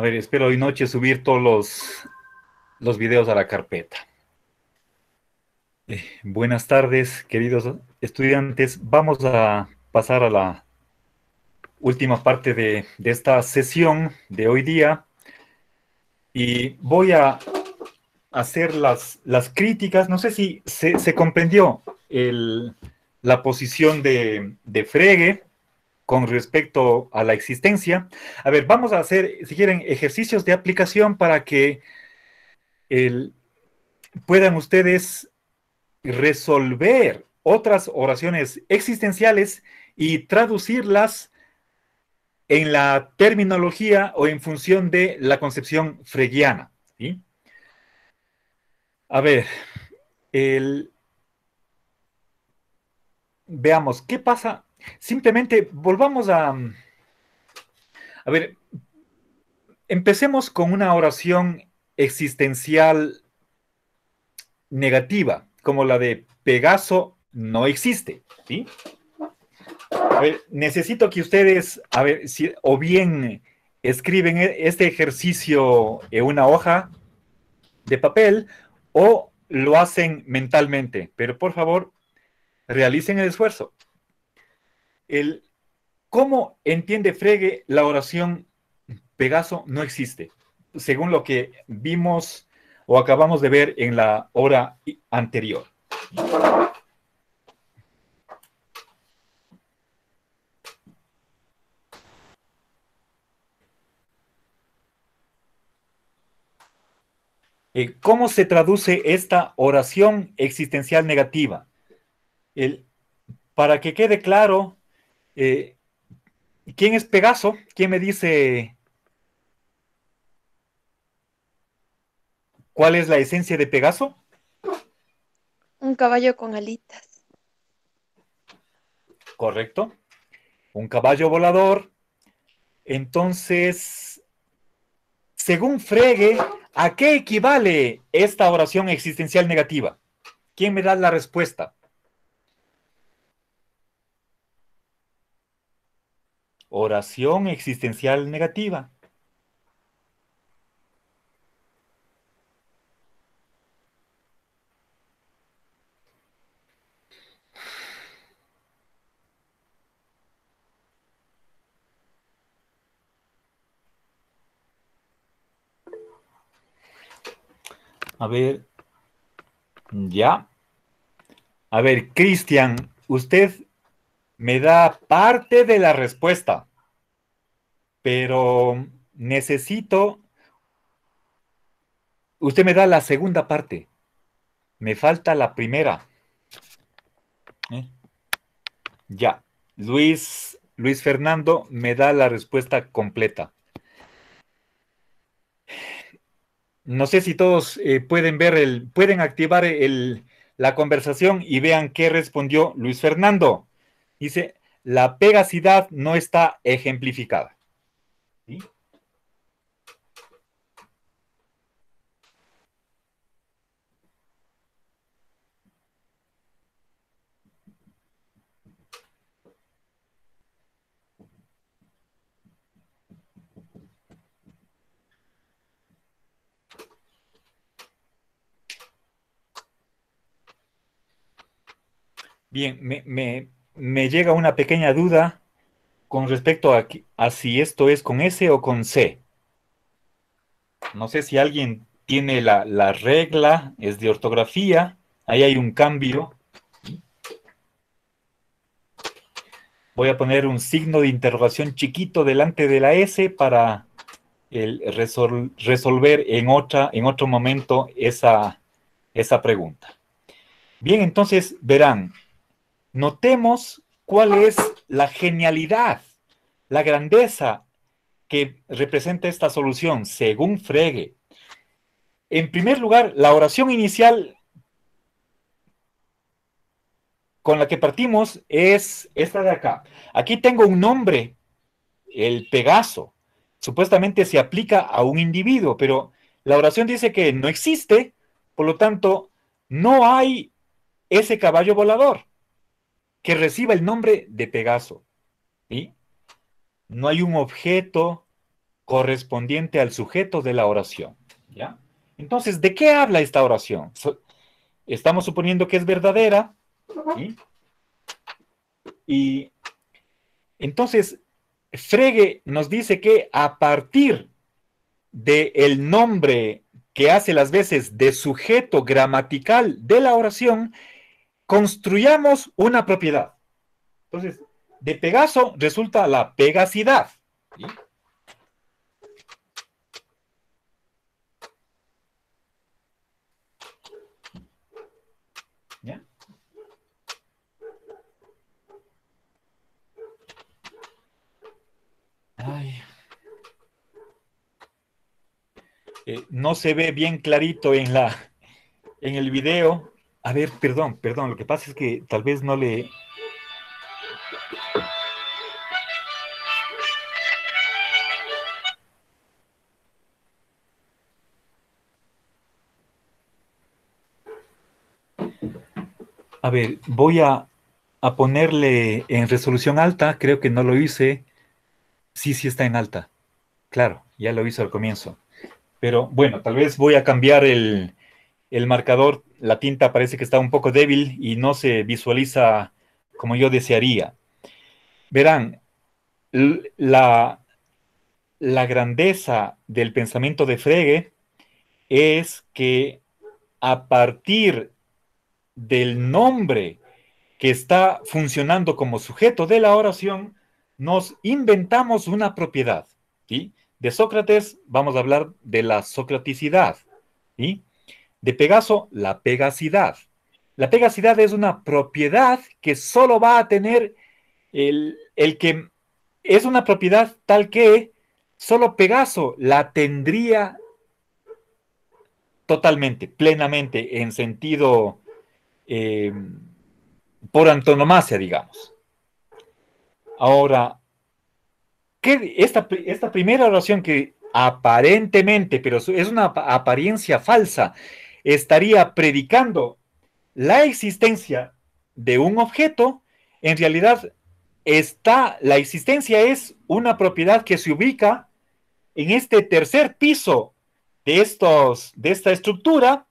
A ver, espero hoy noche subir todos los videos a la carpeta. Buenas tardes, queridos estudiantes. Vamos a pasar a la última parte de esta sesión de hoy día y voy a hacer las críticas. No sé si se comprendió la posición de Frege con respecto a la existencia. A ver, vamos a hacer, si quieren, ejercicios de aplicación para que el, puedan ustedes resolver otras oraciones existenciales y traducirlas en la terminología o en función de la concepción fregiana. ¿Sí? A ver, el, veamos, ¿qué pasa? Simplemente volvamos a ver, empecemos con una oración existencial negativa, como la de Pegaso no existe. ¿Sí? A ver, necesito que ustedes, a ver, si, o bien escriben este ejercicio en una hoja de papel o lo hacen mentalmente, pero por favor, realicen el esfuerzo. El, ¿Cómo entiende Frege la oración Pegaso no existe? Según lo que vimos o acabamos de ver en la hora anterior. ¿Cómo se traduce esta oración existencial negativa? El, para que quede claro, eh, ¿quién es Pegaso? ¿Quién me dice cuál es la esencia de Pegaso? Un caballo con alitas. Correcto. Un caballo volador. Entonces, según Frege, ¿a qué equivale esta oración existencial negativa? ¿Quién me da la respuesta? Oración existencial negativa. A ver, ya. A ver, Cristian, usted me da parte de la respuesta, pero necesito, usted me da la segunda parte. Me falta la primera. ¿Eh? Ya. Luis Fernando me da la respuesta completa. No sé si todos pueden ver pueden activar la conversación y vean qué respondió Luis Fernando. Dice, la pegacidad no está ejemplificada. ¿Sí? Bien, me llega una pequeña duda con respecto a si esto es con S o con C. No sé si alguien tiene la regla, es de ortografía, ahí hay un cambio. Voy a poner un signo de interrogación chiquito delante de la S para resolver en otro momento esa pregunta. Bien, entonces verán, notemos cuál es la genialidad, la grandeza que representa esta solución según Frege. En primer lugar, la oración inicial con la que partimos es esta de acá. Aquí tengo un nombre, el Pegaso. Supuestamente se aplica a un individuo, pero la oración dice que no existe, por lo tanto, no hay ese caballo volador que reciba el nombre de Pegaso. ¿Sí? No hay un objeto, correspondiente al sujeto de la oración. ¿Ya? Entonces, ¿de qué habla esta oración? Estamos suponiendo que es verdadera. ¿Sí? Y entonces, Frege nos dice que a partir del nombre que hace las veces de sujeto gramatical de la oración, construyamos una propiedad. Entonces, de Pegaso resulta la pegacidad. ¿Sí? ¿Ya? Ay. No se ve bien clarito en el video. A ver, perdón, lo que pasa es que tal vez no le... A ver, voy a ponerle en resolución alta, creo que no lo hice. Sí, sí está en alta. Claro, ya lo hice al comienzo. Pero bueno, tal vez voy a cambiar el marcador. La tinta parece que está un poco débil y no se visualiza como yo desearía. Verán, la, la grandeza del pensamiento de Frege es que a partir del nombre que está funcionando como sujeto de la oración, nos inventamos una propiedad. ¿Sí? De Sócrates vamos a hablar de la socraticidad. ¿Sí? De Pegaso, la pegacidad. La pegacidad es una propiedad que solo va a tener el que es una propiedad tal que solo Pegaso la tendría totalmente, plenamente, en sentido eh, por antonomasia, digamos. Ahora, esta primera oración que aparentemente, pero es una apariencia falsa, estaría predicando la existencia de un objeto, en realidad la existencia es una propiedad que se ubica en este tercer piso de esta estructura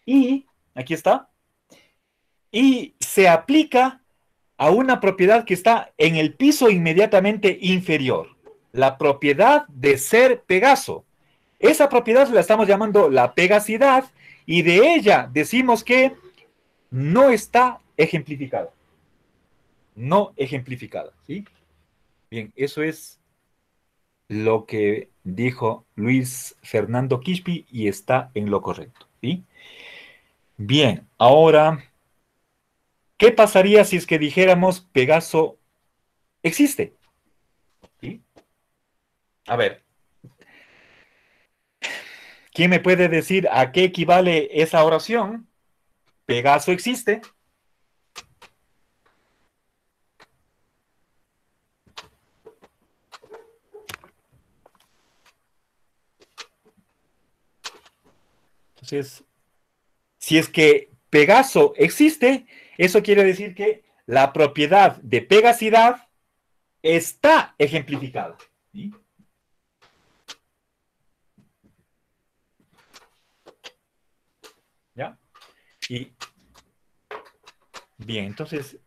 y, aquí está, y se aplica a una propiedad que está en el piso inmediatamente inferior, la propiedad de ser Pegaso. Esa propiedad la estamos llamando la pegacidad y de ella decimos que no está ejemplificada. No ejemplificada, ¿sí? Bien, eso es lo que dijo Luis Fernando Quispe y está en lo correcto, ¿sí? Bien, ahora, ¿qué pasaría si es que dijéramos Pegaso existe? ¿Sí? A ver, ¿quién me puede decir a qué equivale esa oración? Pegaso existe. Entonces, si es que Pegaso existe, eso quiere decir que la propiedad de pegacidad está ejemplificada. ¿Sí? ¿Ya? Y bien, entonces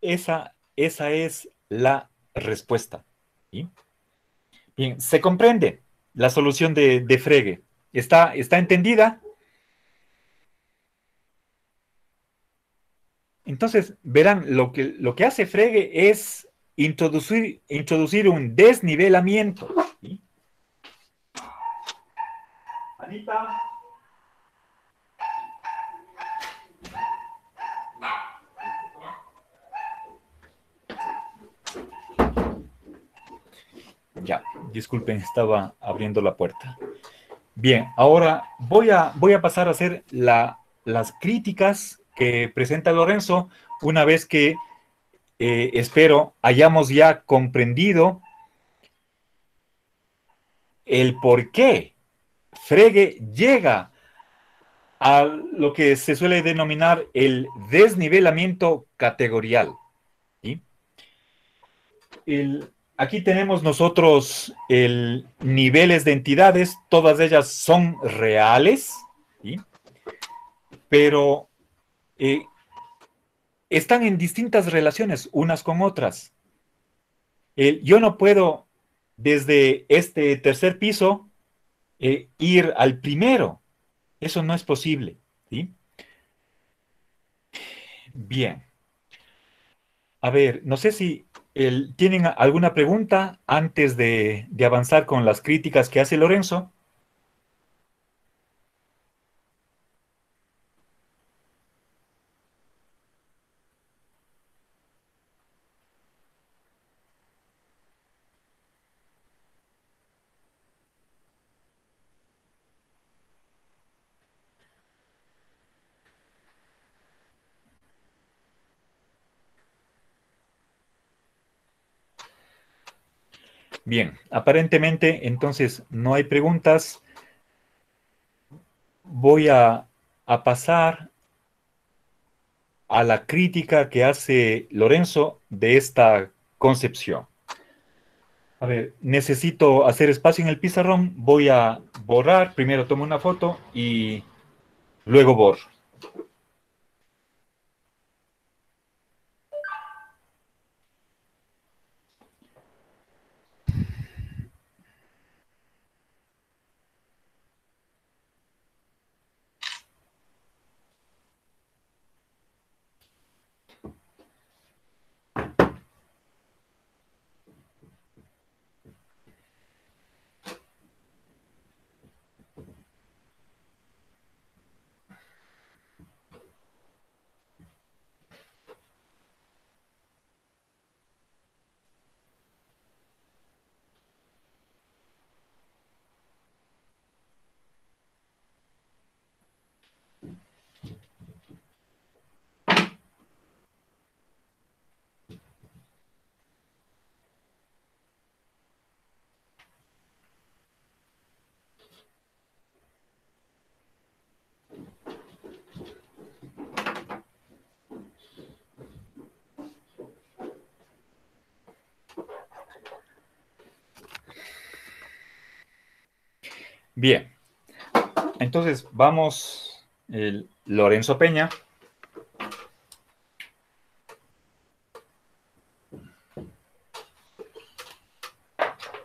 esa es la respuesta. ¿Sí? Bien, se comprende la solución de Frege. ¿Está entendida? Entonces, verán, lo que hace Frege es introducir un desnivelamiento. ¿Sí? Anita. Ya, disculpen, estaba abriendo la puerta. Bien, ahora voy a pasar a hacer las críticas que presenta Lorenzo una vez que espero hayamos ya comprendido el por qué Frege llega a lo que se suele denominar el desnivelamiento categorial. ¿Sí? aquí tenemos nosotros niveles de entidades, todas ellas son reales, ¿sí? Pero eh, están en distintas relaciones unas con otras. Yo no puedo desde este tercer piso ir al primero. Eso no es posible, ¿sí? Bien. A ver, no sé si tienen alguna pregunta antes de avanzar con las críticas que hace Lorenzo. Bien, aparentemente entonces no hay preguntas. Voy a pasar a la crítica que hace Lorenzo de esta concepción. A ver, necesito hacer espacio en el pizarrón. Voy a borrar. Primero tomo una foto y luego borro. Bien, entonces vamos, Lorenzo Peña.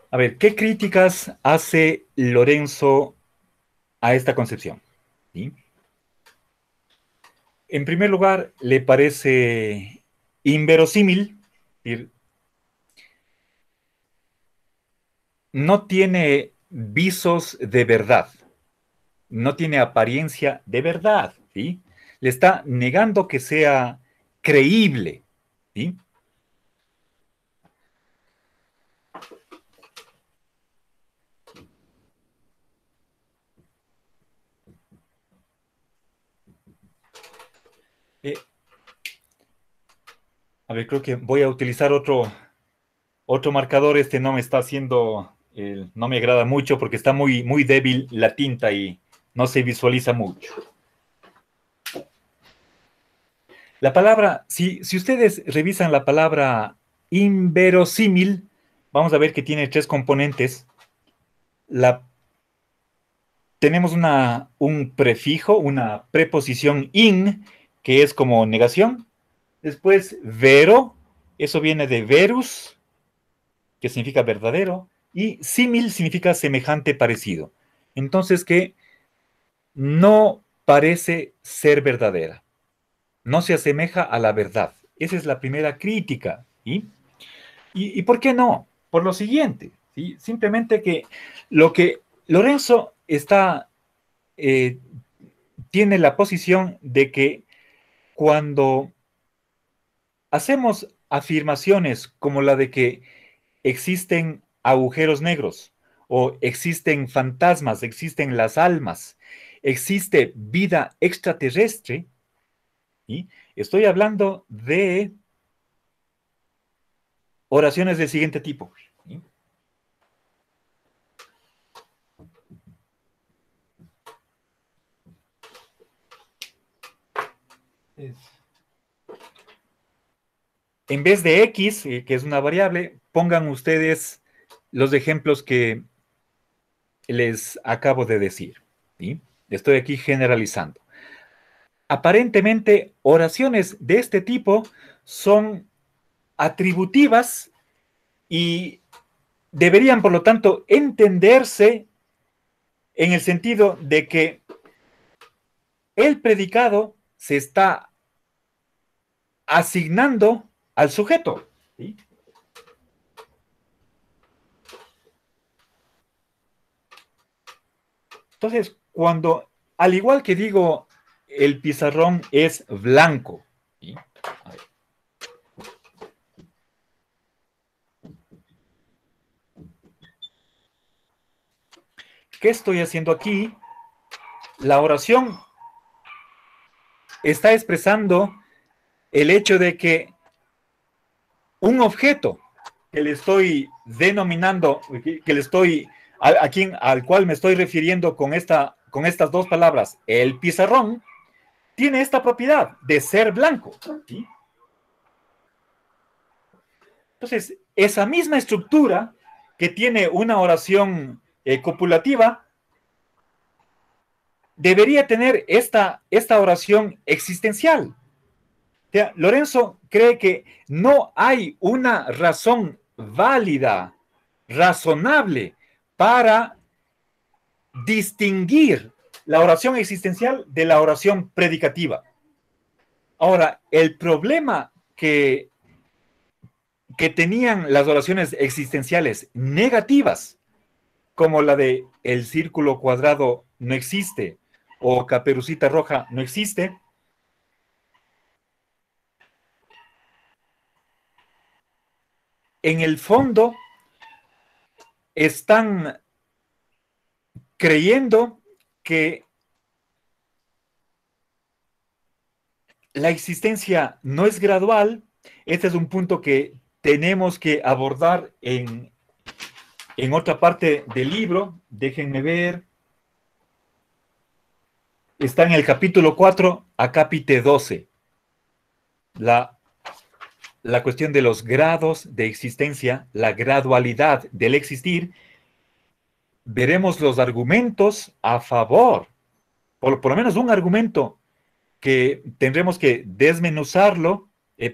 A ver, ¿qué críticas hace Lorenzo a esta concepción? ¿Sí? En primer lugar, le parece inverosímil, es decir, no tiene visos de verdad, no tiene apariencia de verdad, ¿sí? Le está negando que sea creíble, ¿sí? Eh, a ver, creo que voy a utilizar otro marcador. Este no me está haciendo, no me agrada mucho porque está muy débil la tinta y no se visualiza mucho. La palabra, si ustedes revisan la palabra inverosímil, vamos a ver que tiene tres componentes. La, tenemos un prefijo, una preposición in, que es como negación. Después, vero, eso viene de verus, que significa verdadero. Y símil significa semejante, parecido. Entonces, que no parece ser verdadera. No se asemeja a la verdad. Esa es la primera crítica. ¿Sí? ¿Y por qué no? Por lo siguiente, ¿sí? Simplemente que lo que Lorenzo eh, tiene la posición de que cuando hacemos afirmaciones como la de que existen agujeros negros o existen fantasmas, existen las almas, existe vida extraterrestre, ¿sí? Estoy hablando de oraciones del siguiente tipo. ¿Sí? en vez de X, que es una variable, pongan ustedes los ejemplos que les acabo de decir, ¿sí? Estoy aquí generalizando. Aparentemente, oraciones de este tipo son atributivas y deberían, por lo tanto, entenderse en el sentido de que el predicado se está asignando al sujeto, ¿sí? Entonces, cuando, al igual que digo, el pizarrón es blanco, ¿sí? A ver. ¿Qué estoy haciendo aquí? La oración está expresando el hecho de que un objeto que le estoy denominando, que le estoy, al cual me estoy refiriendo con estas dos palabras, el pizarrón, tiene esta propiedad de ser blanco, ¿sí? Entonces, esa misma estructura que tiene una oración copulativa debería tener esta oración existencial. O sea, Lorenzo cree que no hay una razón válida, razonable, para distinguir la oración existencial de la oración predicativa. Ahora, el problema que tenían las oraciones existenciales negativas, como la de el círculo cuadrado no existe o Caperucita Roja no existe, en el fondo están creyendo que la existencia no es gradual. Este es un punto que tenemos que abordar en otra parte del libro. Déjenme ver. Está en el capítulo 4, acápite 12. La cuestión de los grados de existencia, la gradualidad del existir. Veremos los argumentos a favor, por lo menos un argumento que tendremos que desmenuzarlo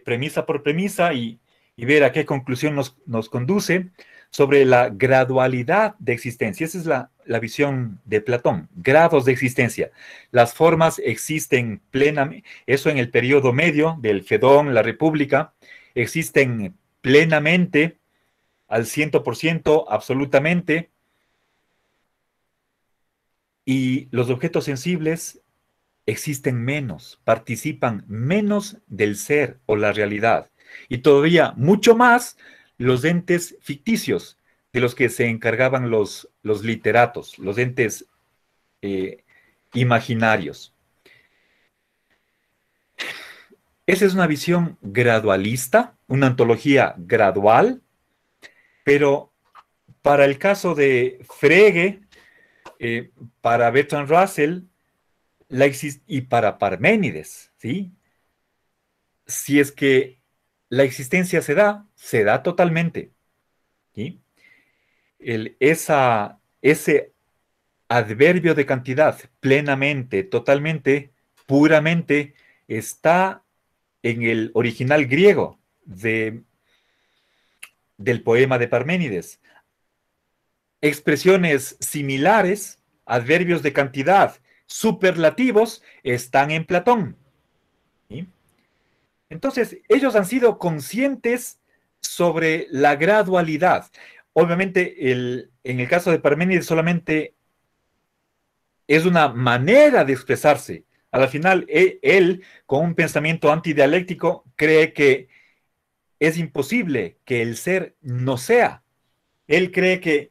premisa por premisa y ver a qué conclusión nos conduce sobre la gradualidad de existencia. Esa es la visión de Platón, grados de existencia. Las formas existen plenamente, eso en el periodo medio del Fedón, la República, existen plenamente, al 100%, absolutamente, y los objetos sensibles existen menos, participan menos del ser o la realidad. Y todavía mucho más los entes ficticios de los que se encargaban los literatos, los entes imaginarios. Esa es una visión gradualista, una ontología gradual, pero para el caso de Frege, para Bertrand Russell, y para Parménides, ¿sí? Si es que la existencia se da totalmente, ¿sí? Ese adverbio de cantidad, plenamente, totalmente, puramente, está en el original griego del poema de Parménides. Expresiones similares, adverbios de cantidad, superlativos, están en Platón, ¿sí? Entonces, ellos han sido conscientes sobre la gradualidad. Obviamente, en el caso de Parménides solamente es una manera de expresarse. A la final, él, con un pensamiento antidialéctico, cree que es imposible que el ser no sea. Él cree que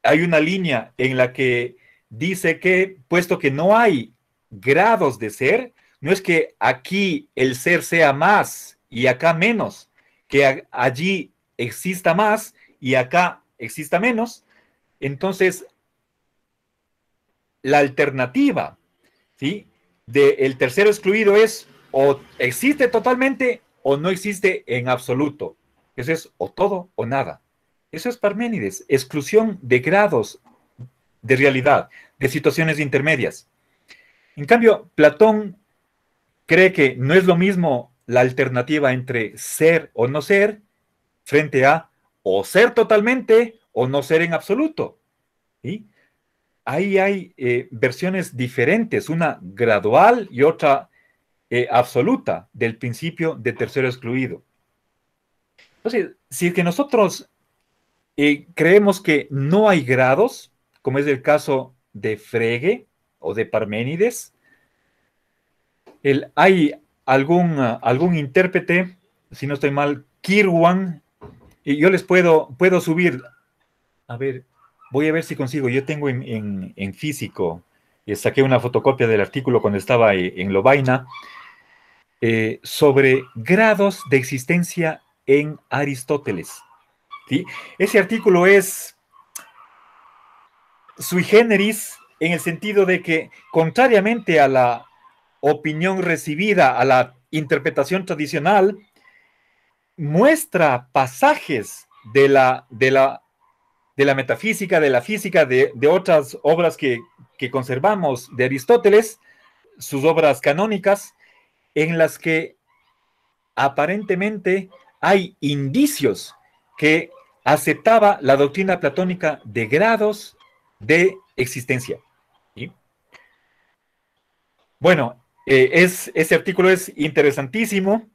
hay una línea en la que dice que, puesto que no hay grados de ser, no es que aquí el ser sea más y acá menos, que allí exista más y acá exista menos. Entonces, la alternativa, ¿sí?, del tercero excluido es o existe totalmente o no existe en absoluto. Eso es o todo o nada. Eso es Parménides, exclusión de grados de realidad, de situaciones intermedias. En cambio, Platón cree que no es lo mismo la alternativa entre ser o no ser frente a o ser totalmente o no ser en absoluto. ¿Sí? Ahí hay versiones diferentes, una gradual y otra absoluta del principio de tercero excluido. Entonces, si es que nosotros creemos que no hay grados, como es el caso de Frege o de Parménides, hay algún intérprete, si no estoy mal, Kirwan, y yo les puedo subir, a ver, voy a ver si consigo, yo tengo en físico, saqué una fotocopia del artículo cuando estaba en Lovaina, sobre grados de existencia en Aristóteles. ¿Sí? Ese artículo es sui generis en el sentido de que, contrariamente a la opinión recibida, a la interpretación tradicional, muestra pasajes de la metafísica, de la física, de otras obras que conservamos de Aristóteles, sus obras canónicas, en las que aparentemente hay indicios que aceptaba la doctrina platónica de grados de existencia. ¿Sí? Bueno, ese artículo es interesantísimo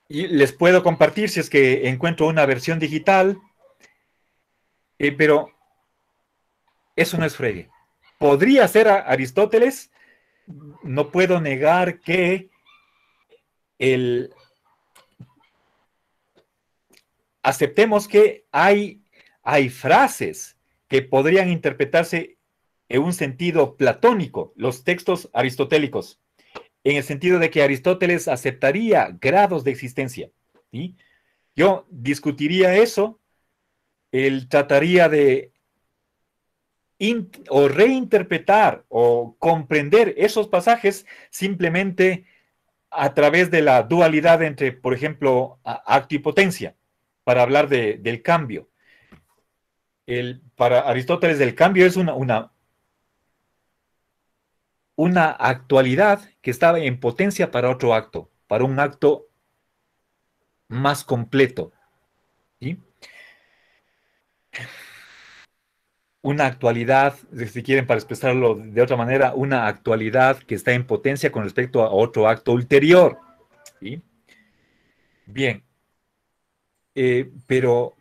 y les puedo compartir si es que encuentro una versión digital, pero eso no es Frege. Podría ser Aristóteles, no puedo negar que el, aceptemos que hay frases que podrían interpretarse en un sentido platónico, los textos aristotélicos, en el sentido de que Aristóteles aceptaría grados de existencia. ¿Sí? Yo discutiría eso, él trataría de o reinterpretar o comprender esos pasajes simplemente a través de la dualidad entre, por ejemplo, acto y potencia, para hablar del cambio. Para Aristóteles el cambio es una actualidad que estaba en potencia para otro acto, para un acto más completo. ¿Sí? Una actualidad, si quieren para expresarlo de otra manera, una actualidad que está en potencia con respecto a otro acto ulterior. ¿Sí? Bien, pero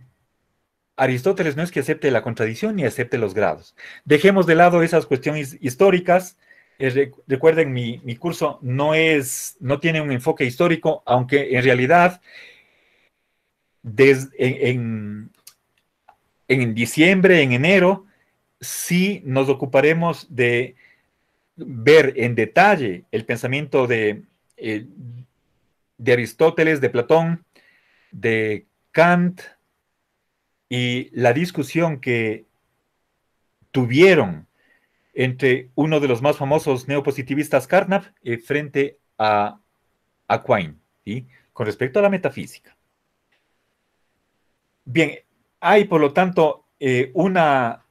Aristóteles no es que acepte la contradicción ni acepte los grados. Dejemos de lado esas cuestiones históricas. Recuerden, mi curso no tiene un enfoque histórico, aunque en realidad en diciembre, en enero, sí nos ocuparemos de ver en detalle el pensamiento de Aristóteles, de Platón, de Kant y la discusión que tuvieron entre uno de los más famosos neopositivistas, Carnap, frente a Quine, ¿sí? Con respecto a la metafísica. Bien, hay por lo tanto una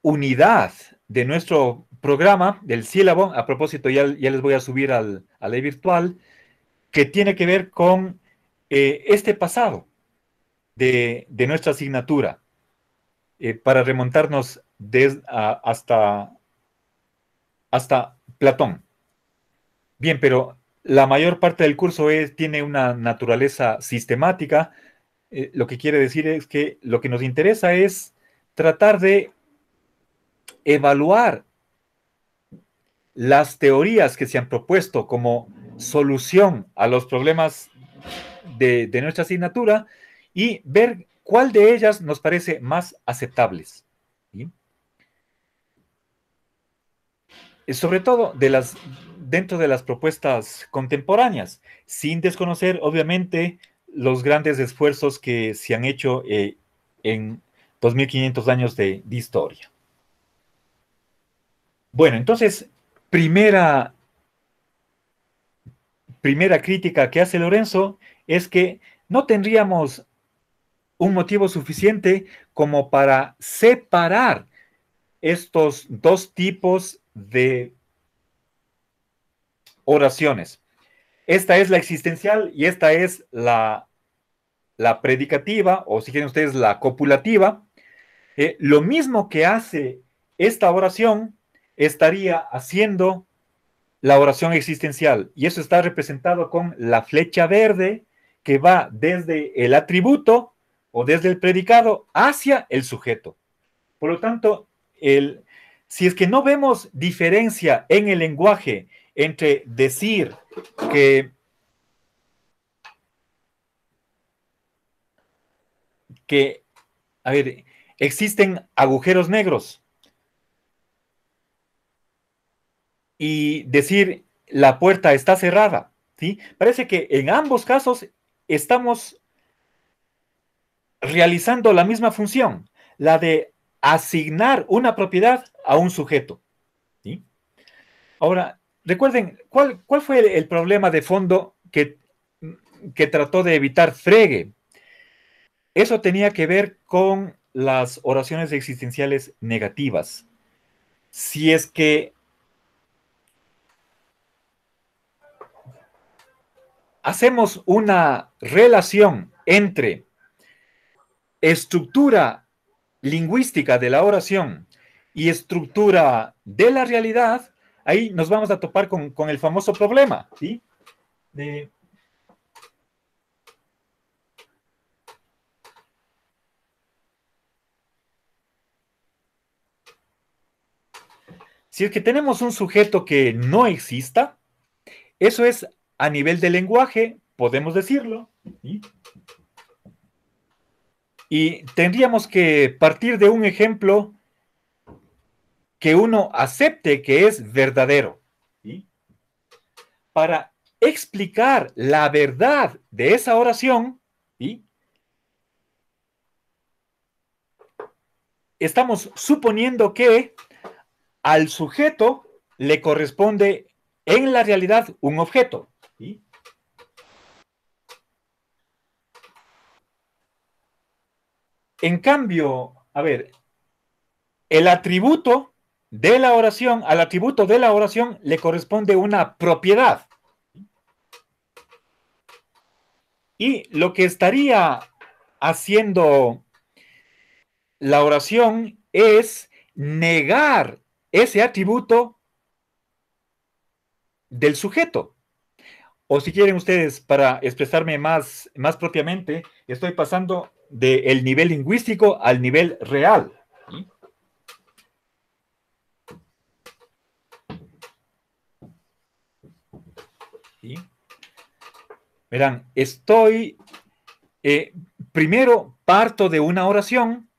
unidad de nuestro programa, del sílabo, a propósito ya les voy a subir al virtual, que tiene que ver con este pasado de nuestra asignatura, para remontarnos hasta Platón. Bien, pero la mayor parte del curso tiene una naturaleza sistemática. Lo que quiere decir es que lo que nos interesa es tratar de evaluar las teorías que se han propuesto como solución a los problemas de nuestra asignatura y ver cuál de ellas nos parece más aceptables. ¿Sí? Sobre todo dentro de las propuestas contemporáneas, sin desconocer, obviamente, los grandes esfuerzos que se han hecho en 2500 años de historia. Bueno, entonces, primera primera crítica que hace Lorenzo es que no tendríamos un motivo suficiente como para separar estos dos tipos de oraciones. Esta es la existencial y esta es la predicativa, o si quieren ustedes, la copulativa. Lo mismo que hace esta oración, estaría haciendo la oración existencial. Y eso está representado con la flecha verde que va desde el atributo o desde el predicado hacia el sujeto. Por lo tanto, si es que no vemos diferencia en el lenguaje entre decir que a ver, existen agujeros negros y decir la puerta está cerrada, ¿sí? Parece que en ambos casos estamos realizando la misma función, la de asignar una propiedad a un sujeto, ¿sí? Ahora, recuerden, ¿cuál fue el problema de fondo que trató de evitar Frege? Eso tenía que ver con las oraciones existenciales negativas. Si es que hacemos una relación entre estructura lingüística de la oración y estructura de la realidad, ahí nos vamos a topar con el famoso problema, ¿sí? Si es que tenemos un sujeto que no exista, eso es a nivel de lenguaje, podemos decirlo, ¿sí? Y tendríamos que partir de un ejemplo que uno acepte que es verdadero, ¿sí? Para explicar la verdad de esa oración, ¿sí? Estamos suponiendo que al sujeto le corresponde en la realidad un objeto, ¿sí? En cambio, a ver, el atributo de la oración, al atributo de la oración le corresponde una propiedad. Y lo que estaría haciendo la oración es negar ese atributo del sujeto. O si quieren ustedes, para expresarme más propiamente, estoy pasando del nivel lingüístico al nivel real. ¿Sí? ¿Sí? Verán, primero parto de una oración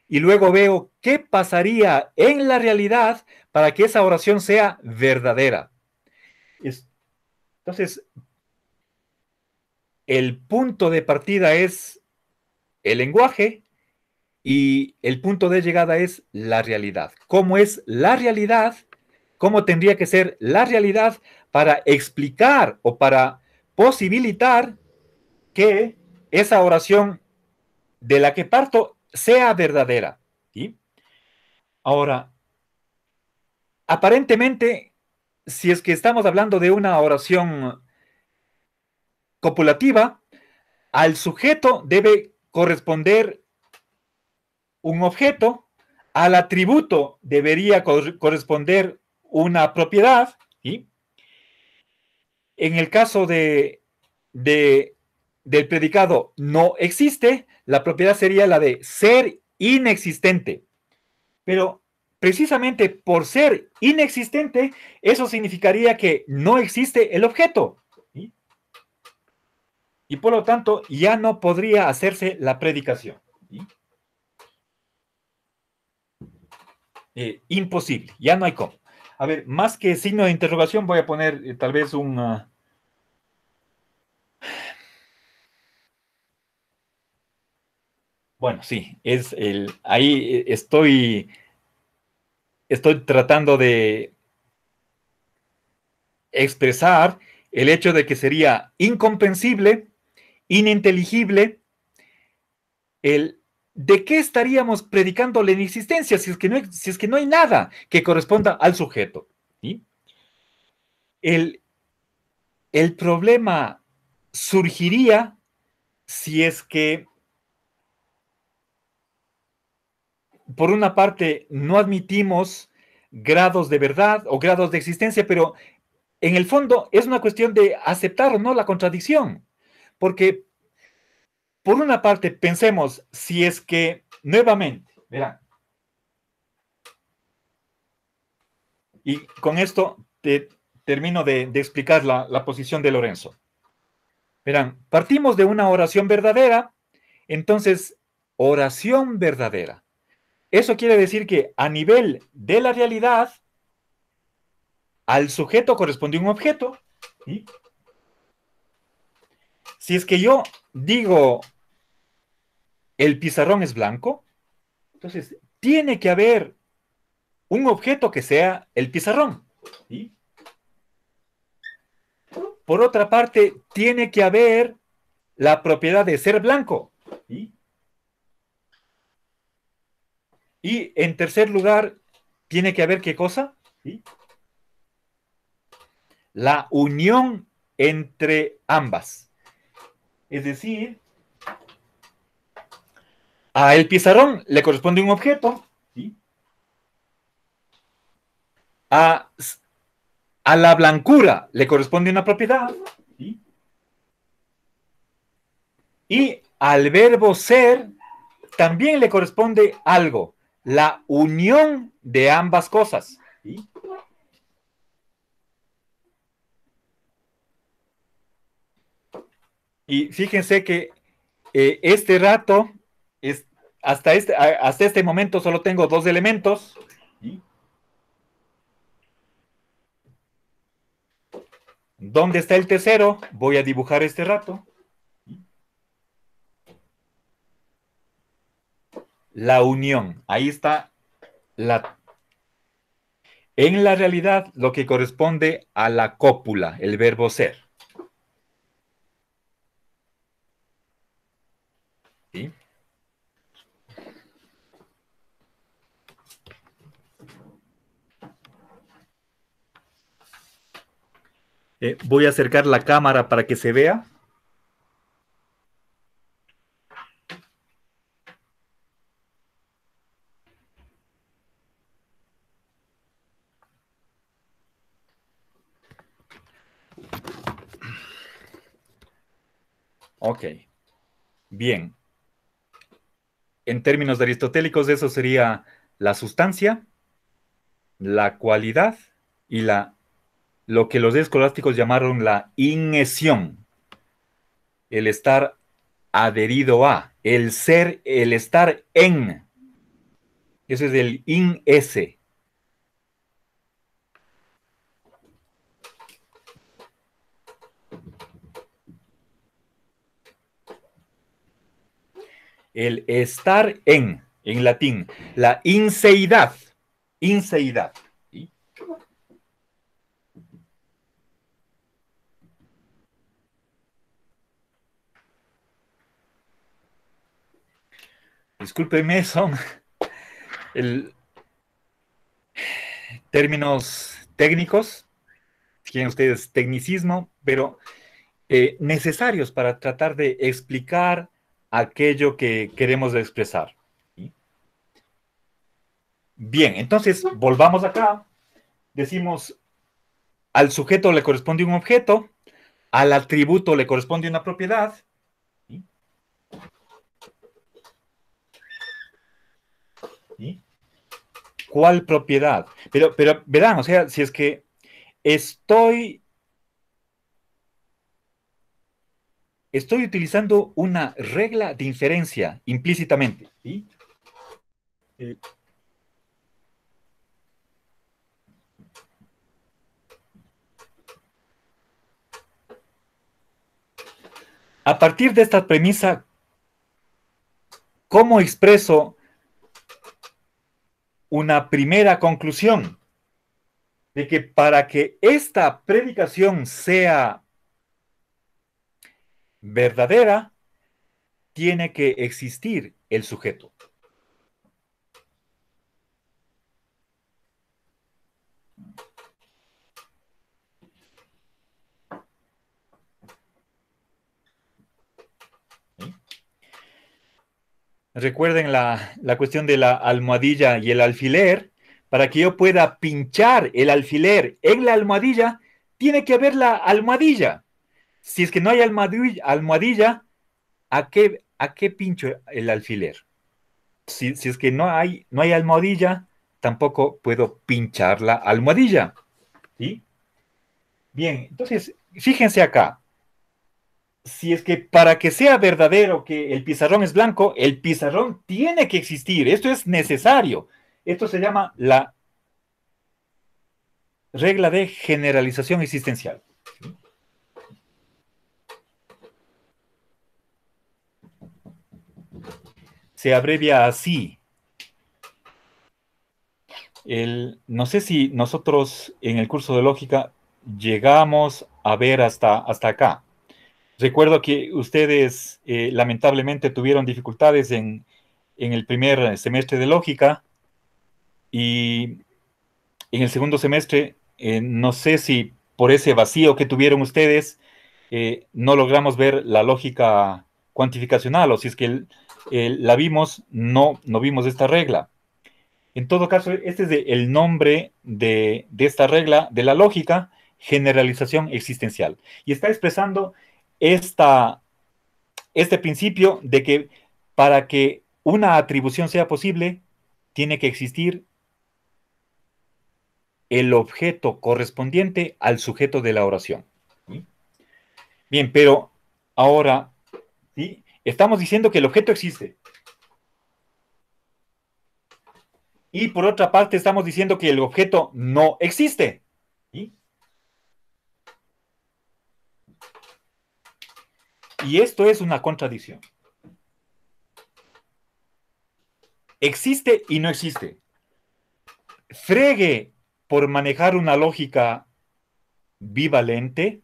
y luego veo qué pasaría en la realidad para que esa oración sea verdadera. Entonces, el punto de partida es el lenguaje y el punto de llegada es la realidad. ¿Cómo es la realidad? ¿Cómo tendría que ser la realidad para explicar o para posibilitar que esa oración de la que parto sea verdadera? ¿Sí? Ahora, aparentemente, si es que estamos hablando de una oración copulativa, al sujeto debe corresponder un objeto, al atributo debería corresponder una propiedad, ¿sí? En el caso del predicado no existe, la propiedad sería la de ser inexistente. Pero precisamente por ser inexistente, eso significaría que no existe el objeto, ¿sí? Y por lo tanto ya no podría hacerse la predicación, ¿sí? Imposible, ya no hay cómo. A ver, más que signo de interrogación, voy a poner tal vez bueno, sí, ahí estoy tratando de expresar el hecho de que sería incomprensible, ininteligible, ¿de qué estaríamos predicando la inexistencia si es que no hay nada que corresponda al sujeto? ¿Sí? El problema surgiría si es que, por una parte, no admitimos grados de verdad o grados de existencia, pero en el fondo es una cuestión de aceptar o no la contradicción. Porque, por una parte, pensemos si es que, nuevamente, verán, y con esto termino de explicar la posición de Lorenzo. Verán, partimos de una oración verdadera, entonces, oración verdadera. Eso quiere decir que a nivel de la realidad, al sujeto corresponde un objeto. ¿Sí? Si es que yo digo el pizarrón es blanco, entonces tiene que haber un objeto que sea el pizarrón. ¿Sí? Por otra parte, tiene que haber la propiedad de ser blanco. ¿Sí? Y en tercer lugar, tiene que haber ¿qué cosa? ¿Sí? La unión entre ambas. Es decir, a el pizarrón le corresponde un objeto. ¿Sí? A la blancura le corresponde una propiedad. ¿Sí? Y al verbo ser también le corresponde algo, la unión de ambas cosas. ¿Sí? Y fíjense que este rato, hasta este momento solo tengo dos elementos. ¿Sí? ¿Dónde está el tercero? Voy a dibujar este rato. La unión. Ahí está en la realidad lo que corresponde a la cópula, el verbo ser. ¿Sí? Voy a acercar la cámara para que se vea. Ok. Bien. En términos aristotélicos, eso sería la sustancia, la cualidad y lo que los escolásticos llamaron la inhesión. El estar adherido a, el ser, el estar en. Ese es el in-ese. El estar en latín, la inseidad. Inseidad. ¿Sí? Discúlpenme, son términos técnicos, si quieren ustedes tecnicismo, pero necesarios para tratar de explicar aquello que queremos expresar. ¿Sí? Bien, entonces volvamos acá. Decimos, al sujeto le corresponde un objeto, al atributo le corresponde una propiedad. ¿Sí? ¿Sí? ¿Cuál propiedad? Pero verán, o sea, si es que estoy utilizando una regla de inferencia implícitamente. ¿Sí? A partir de esta premisa, ¿cómo expreso una primera conclusión? De que para que esta predicación sea verdadera, tiene que existir el sujeto. ¿Sí? Recuerden la cuestión de la almohadilla y el alfiler. Para que yo pueda pinchar el alfiler en la almohadilla, tiene que haber la almohadilla. Si es que no hay almohadilla, ¿a qué pincho el alfiler? Si es que no hay almohadilla, tampoco puedo pinchar la almohadilla. ¿Sí? Bien, entonces, fíjense acá. Si es que para que sea verdadero que el pizarrón es blanco, el pizarrón tiene que existir. Esto es necesario. Esto se llama la regla de generalización existencial. Se abrevia así. No sé si nosotros en el curso de lógica llegamos a ver hasta acá. Recuerdo que ustedes lamentablemente tuvieron dificultades en el primer semestre de lógica y en el segundo semestre, no sé si por ese vacío que tuvieron ustedes, no logramos ver la lógica cuantificacional, o si es que la vimos, no vimos esta regla. En todo caso, este es el nombre de esta regla de la lógica, generalización existencial. Y está expresando este principio de que para que una atribución sea posible, tiene que existir el objeto correspondiente al sujeto de la oración. ¿Sí? Bien, pero ahora, ¿sí? Estamos diciendo que el objeto existe. Y por otra parte, estamos diciendo que el objeto no existe. ¿Sí? Y esto es una contradicción. Existe y no existe. Fregue por manejar una lógica bivalente,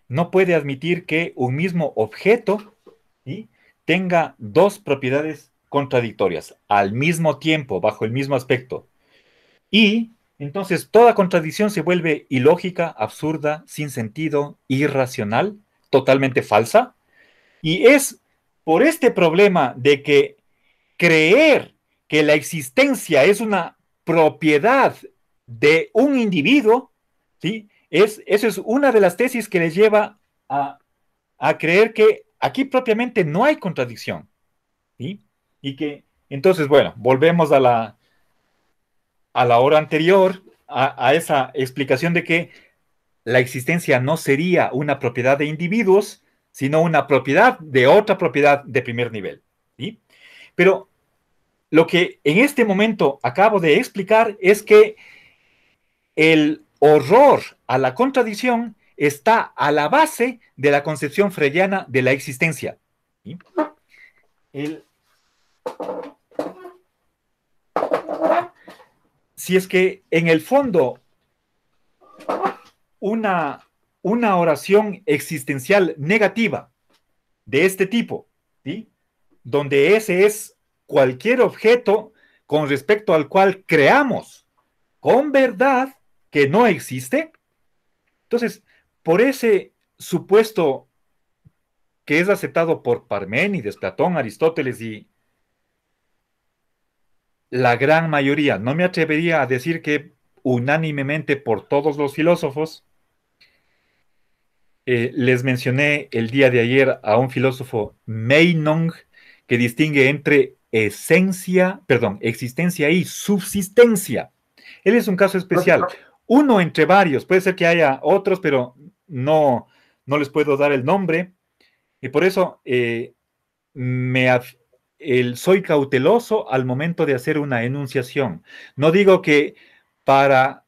no puede admitir que un mismo objeto, ¿sí?, tenga dos propiedades contradictorias al mismo tiempo, bajo el mismo aspecto. Y entonces toda contradicción se vuelve ilógica, absurda, sin sentido, irracional, totalmente falsa. Y es por este problema de que creer que la existencia es una propiedad de un individuo, ¿sí? Eso es una de las tesis que les lleva a creer que aquí propiamente no hay contradicción, ¿sí? Y que, entonces, bueno, volvemos a la hora anterior, a esa explicación de que la existencia no sería una propiedad de individuos, sino una propiedad de otra propiedad de primer nivel, ¿sí? Pero lo que en este momento acabo de explicar es que el horror a la contradicción está a la base de la concepción freudiana de la existencia. ¿Sí? Si es que en el fondo una oración existencial negativa de este tipo, ¿sí?, donde ese es cualquier objeto con respecto al cual creamos con verdad que no existe, entonces, por ese supuesto que es aceptado por Parménides, Platón, Aristóteles y la gran mayoría, no me atrevería a decir que unánimemente por todos los filósofos, les mencioné el día de ayer a un filósofo Meinong que distingue entre existencia y subsistencia. Él es un caso especial, uno entre varios, puede ser que haya otros, pero no les puedo dar el nombre, y por eso soy cauteloso al momento de hacer una enunciación. No digo que para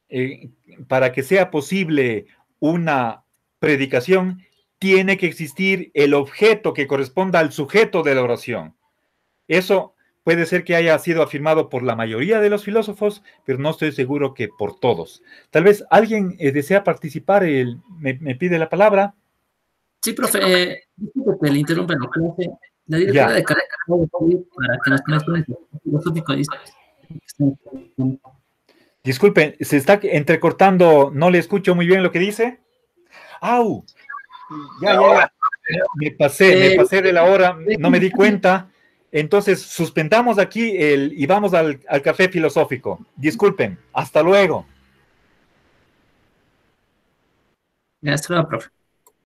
que sea posible una predicación, tiene que existir el objeto que corresponda al sujeto de la oración. Eso puede ser que haya sido afirmado por la mayoría de los filósofos, pero no estoy seguro que por todos. Tal vez alguien desea participar, me pide la palabra. Sí, profe, disculpe que le interrumpa la clase. La directora Ya. de carrera acaba de pedir para que nos conectemos al filosófico. Disculpe, se está entrecortando, no le escucho muy bien lo que dice. ¡Au! Ya. Me pasé de la hora, no me di cuenta. Entonces, suspendamos aquí y vamos al café filosófico. Disculpen, hasta luego. Ya, hasta luego, profe.